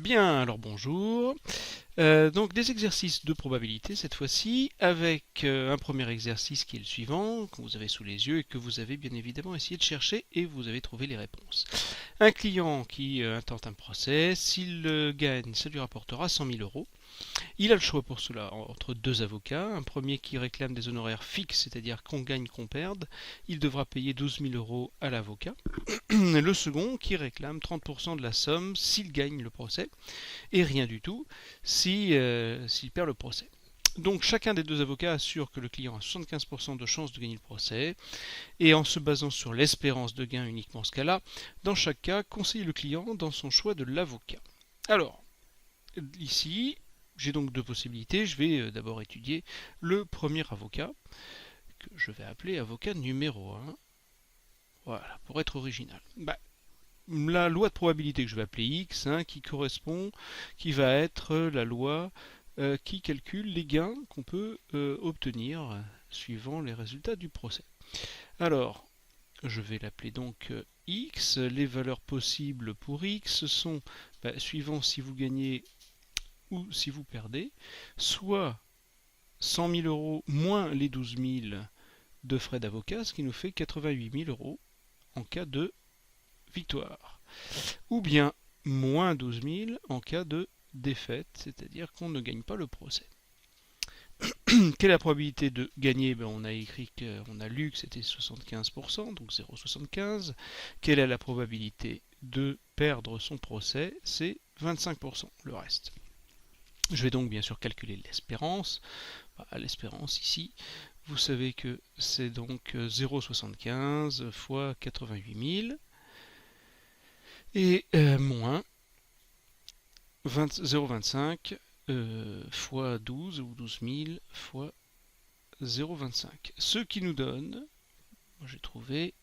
Bien, alors bonjour. Donc des exercices de probabilité cette fois-ci, avec un premier exercice qui est le suivant, que vous avez sous les yeux et que vous avez bien évidemment essayé de chercher et vous avez trouvé les réponses. Un client qui intente un procès, s'il gagne, ça lui rapportera 100 000 euros. Il a le choix pour cela entre deux avocats. Un premier qui réclame des honoraires fixes, c'est-à-dire qu'on gagne, qu'on perde. Il devra payer 12 000 euros à l'avocat. Le second qui réclame 30% de la somme s'il gagne le procès et rien du tout s'il perd le procès. Donc chacun des deux avocats assure que le client a 75% de chances de gagner le procès et en se basant sur l'espérance de gain uniquement ce cas-là, dans chaque cas, conseille le client dans son choix de l'avocat. Alors, ici, j'ai donc deux possibilités. Je vais d'abord étudier le premier avocat, que je vais appeler avocat numéro 1. Voilà, pour être original. La loi de probabilité que je vais appeler X, qui va être la loi qui calcule les gains qu'on peut obtenir suivant les résultats du procès. Alors, je vais l'appeler donc X. Les valeurs possibles pour X sont, suivant si vous gagnez ou si vous perdez, soit 100 000 euros moins les 12 000 de frais d'avocat, ce qui nous fait 88 000 euros en cas de victoire. Ou bien moins 12 000 en cas de défaite, c'est-à-dire qu'on ne gagne pas le procès. Quelle est la probabilité de gagner? On a lu que c'était 75%, donc 0,75. Quelle est la probabilité de perdre son procès? C'est 25%, le reste. Je vais donc bien sûr calculer l'espérance. L'espérance ici, vous savez que c'est donc 0,75 fois 88 000 et moins 0,25 fois 12 ou 12 000 fois 0,25. Ce qui nous donne, j'ai trouvé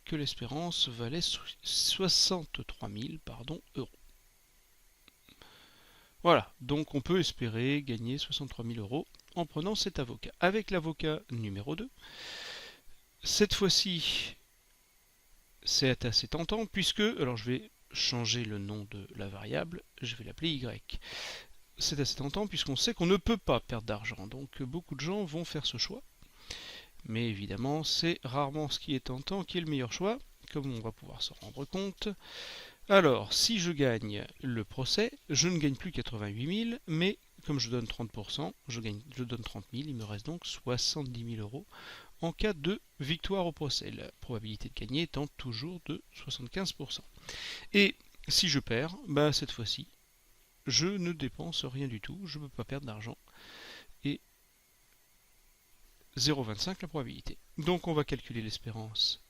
que l'espérance valait 63 000 euros. Voilà, donc on peut espérer gagner 63 000 euros en prenant cet avocat. Avec l'avocat numéro 2, cette fois-ci, c'est assez tentant puisque, alors je vais changer le nom de la variable, je vais l'appeler Y. C'est assez tentant puisqu'on sait qu'on ne peut pas perdre d'argent, donc beaucoup de gens vont faire ce choix. Mais évidemment, c'est rarement ce qui est tentant qui est le meilleur choix, comme on va pouvoir s'en rendre compte. Alors, si je gagne le procès, je ne gagne plus 88 000, mais comme je donne 30%, je donne 30 000, il me reste donc 70 000 euros en cas de victoire au procès. La probabilité de gagner étant toujours de 75%. Et si je perds, cette fois-ci, je ne dépense rien du tout, je ne peux pas perdre d'argent. Et 0,25 la probabilité. Donc on va calculer l'espérance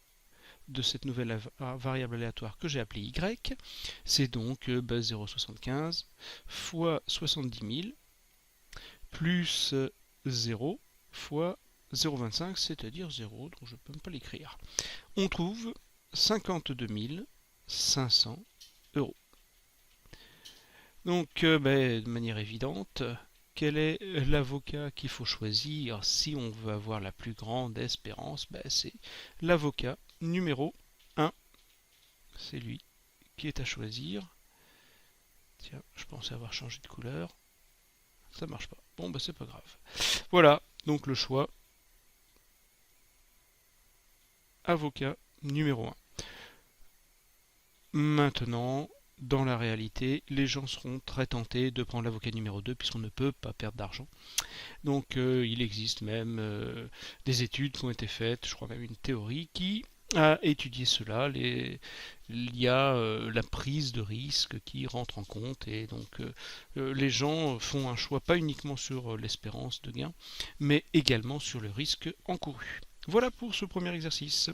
de cette nouvelle variable aléatoire que j'ai appelée Y. C'est donc 0,75 fois 70 000 plus 0 fois 0,25, c'est-à-dire 0, donc je ne peux même pas l'écrire. On trouve 52 500 euros. Donc, de manière évidente, quel est l'avocat qu'il faut choisir si on veut avoir la plus grande espérance? C'est l'avocat numéro 1. C'est lui qui est à choisir. Tiens, je pensais avoir changé de couleur. Ça marche pas. Bon, c'est pas grave. Voilà, donc le choix. Avocat numéro 1. Maintenant, dans la réalité, les gens seront très tentés de prendre l'avocat numéro 2 puisqu'on ne peut pas perdre d'argent. Donc il existe même des études qui ont été faites, je crois même une théorie qui a étudié cela. Il y a la prise de risque qui rentre en compte et donc les gens font un choix pas uniquement sur l'espérance de gain, mais également sur le risque encouru. Voilà pour ce premier exercice.